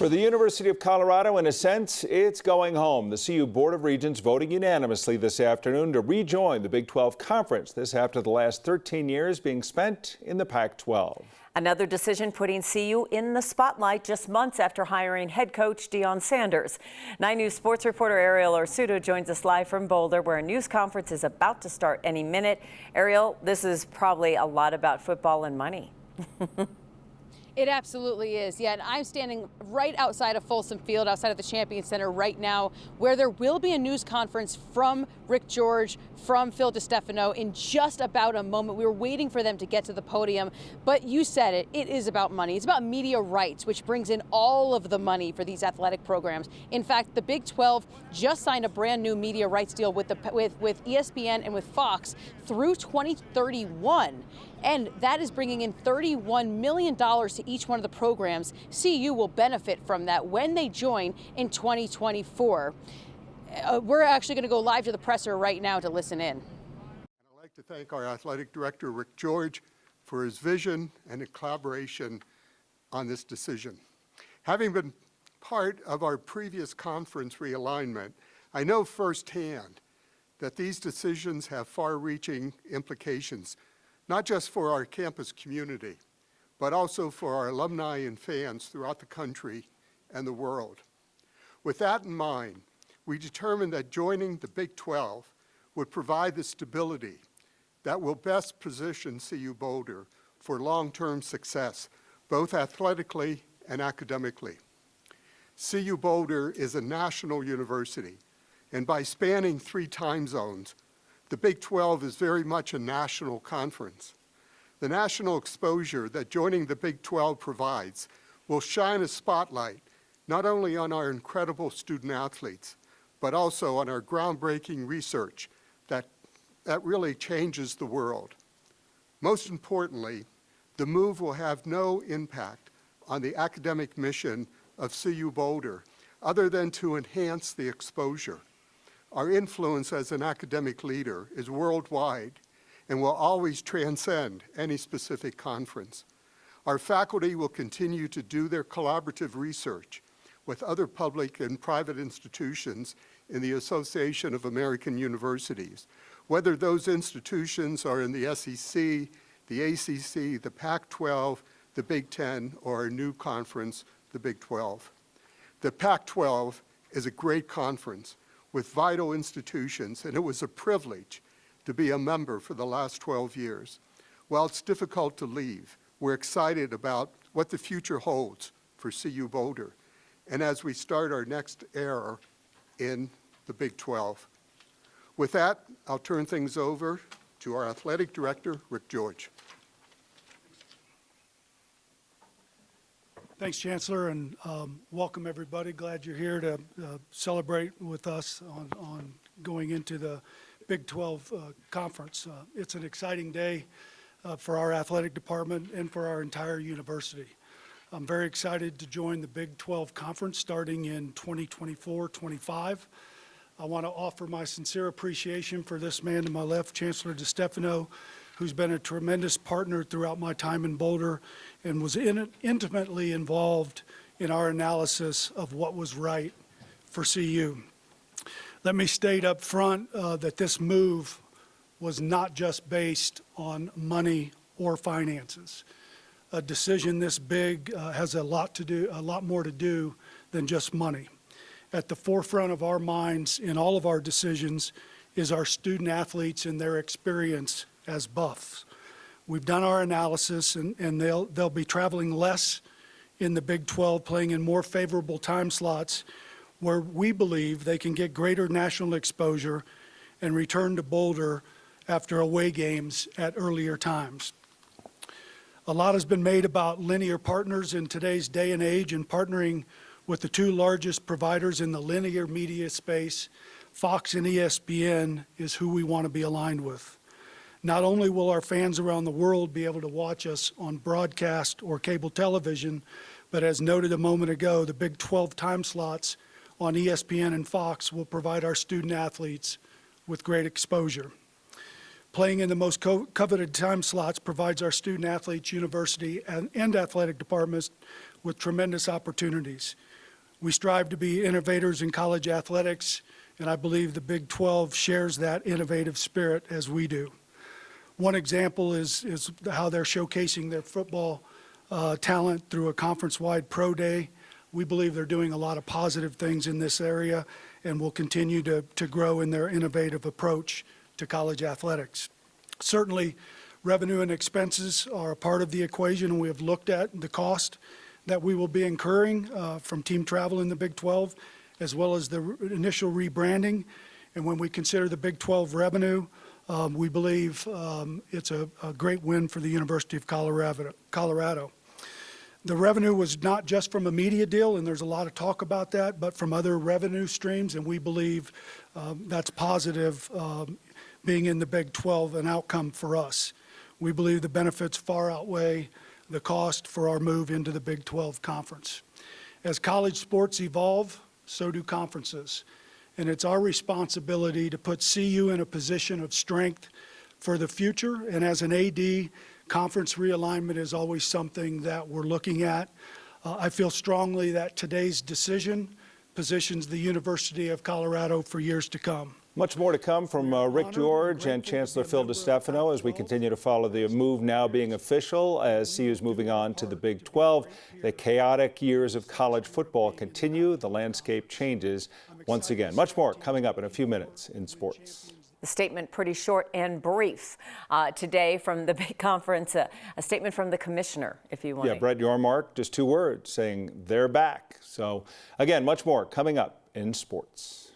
For the University of Colorado, in a sense, it's going home. The CU Board of Regents voting unanimously this afternoon to rejoin the Big 12 Conference. This after the last 13 years being spent in the Pac-12. Another decision putting CU in the spotlight just months after hiring head coach Deion Sanders. 9 News sports reporter Ariel Orsuto joins us live from Boulder, where a news conference is about to start any minute. Ariel, this is probably a lot about football and money. It absolutely is. Yeah, and I'm standing right outside of Folsom Field, outside of the Champion Center right now, where there will be a news conference from Rick George, from Phil DiStefano in just about a moment. We were waiting for them to get to the podium, but you said it. It is about money. It's about media rights, which brings in all of the money for these athletic programs. In fact, the Big 12 just signed a brand new media rights deal with ESPN and with Fox through 2031. And that is bringing in $31 million to each one of the programs. CU will benefit from that when they join in 2024. We're actually going to go live to the presser right now to listen in. I'd like to thank our athletic director, Rick George, for his vision and collaboration on this decision. Having been part of our previous conference realignment, I know firsthand that these decisions have far-reaching implications, not just for our campus community, but also for our alumni and fans throughout the country and the world. With that in mind, we determined that joining the Big 12 would provide the stability that will best position CU Boulder for long-term success, both athletically and academically. CU Boulder is a national university, and by spanning 3 time zones, the Big 12 is very much a national conference. The national exposure that joining the Big 12 provides will shine a spotlight not only on our incredible student athletes, but also on our groundbreaking research that really changes the world. Most importantly, the move will have no impact on the academic mission of CU Boulder, other than to enhance the exposure. Our influence as an academic leader is worldwide and will always transcend any specific conference. Our faculty will continue to do their collaborative research with other public and private institutions in the Association of American Universities, whether those institutions are in the SEC, the ACC, the Pac-12, the Big 10, or our new conference, the Big 12. The Pac-12 is a great conference with vital institutions, and it was a privilege to be a member for the last 12 years. While it's difficult to leave, we're excited about what the future holds for CU Boulder, and as we start our next era in the Big 12. With that, I'll turn things over to our athletic director, Rick George. Thanks, Chancellor, and welcome everybody. Glad you're here to celebrate with us on going into the Big 12 conference. It's an exciting day for our athletic department and for our entire university. I'm very excited to join the Big 12 conference starting in 2024-25. I want to offer my sincere appreciation for this man to my left, Chancellor DiStefano, who's been a tremendous partner throughout my time in Boulder and was intimately involved in our analysis of what was right for CU. Let me state up front that this move was not just based on money or finances. A decision this big has a lot more to do than just money. At the forefront of our minds in all of our decisions is our student athletes and their experience as Buffs. We've done our analysis, and they'll be traveling less in the Big 12, playing in more favorable time slots where we believe they can get greater national exposure and return to Boulder after away games at earlier times. A lot has been made about linear partners in today's day and age, and partnering with the 2 largest providers in the linear media space, Fox and ESPN, is who we want to be aligned with. Not only will our fans around the world be able to watch us on broadcast or cable television, but as noted a moment ago, the Big 12 time slots on ESPN and Fox will provide our student athletes with great exposure. Playing in the most coveted time slots provides our student athletes, university, and athletic departments with tremendous opportunities. We strive to be innovators in college athletics, and I believe the Big 12 shares that innovative spirit as we do. One example is how they're showcasing their football talent through a conference-wide pro day. We believe they're doing a lot of positive things in this area and will continue to grow in their innovative approach to college athletics. Certainly, revenue and expenses are a part of the equation, and we have looked at the cost that we will be incurring from team travel in the Big 12, as well as the initial rebranding. And when we consider the Big 12 revenue, we believe it's a great win for the University of Colorado. The revenue was not just from a media deal, and there's a lot of talk about that, but from other revenue streams, and we believe that's positive being in the Big 12, an outcome for us. We believe the benefits far outweigh the cost for our move into the Big 12 conference. As college sports evolve, so do conferences. And it's our responsibility to put CU in a position of strength for the future. And as an AD, conference realignment is always something that we're looking at. I feel strongly that today's decision positions the University of Colorado for years to come. Much more to come from Rick George and Chancellor Phil DiStefano as we continue to follow the move now being official as CU is moving on to the Big 12. The chaotic years of college football continue. The landscape changes once again. Much more coming up in a few minutes in sports. The statement pretty short and brief today from the big conference, a statement from the commissioner, if you want. Yeah, Brett Yormark, just 2 words saying they're back. So again, much more coming up in sports.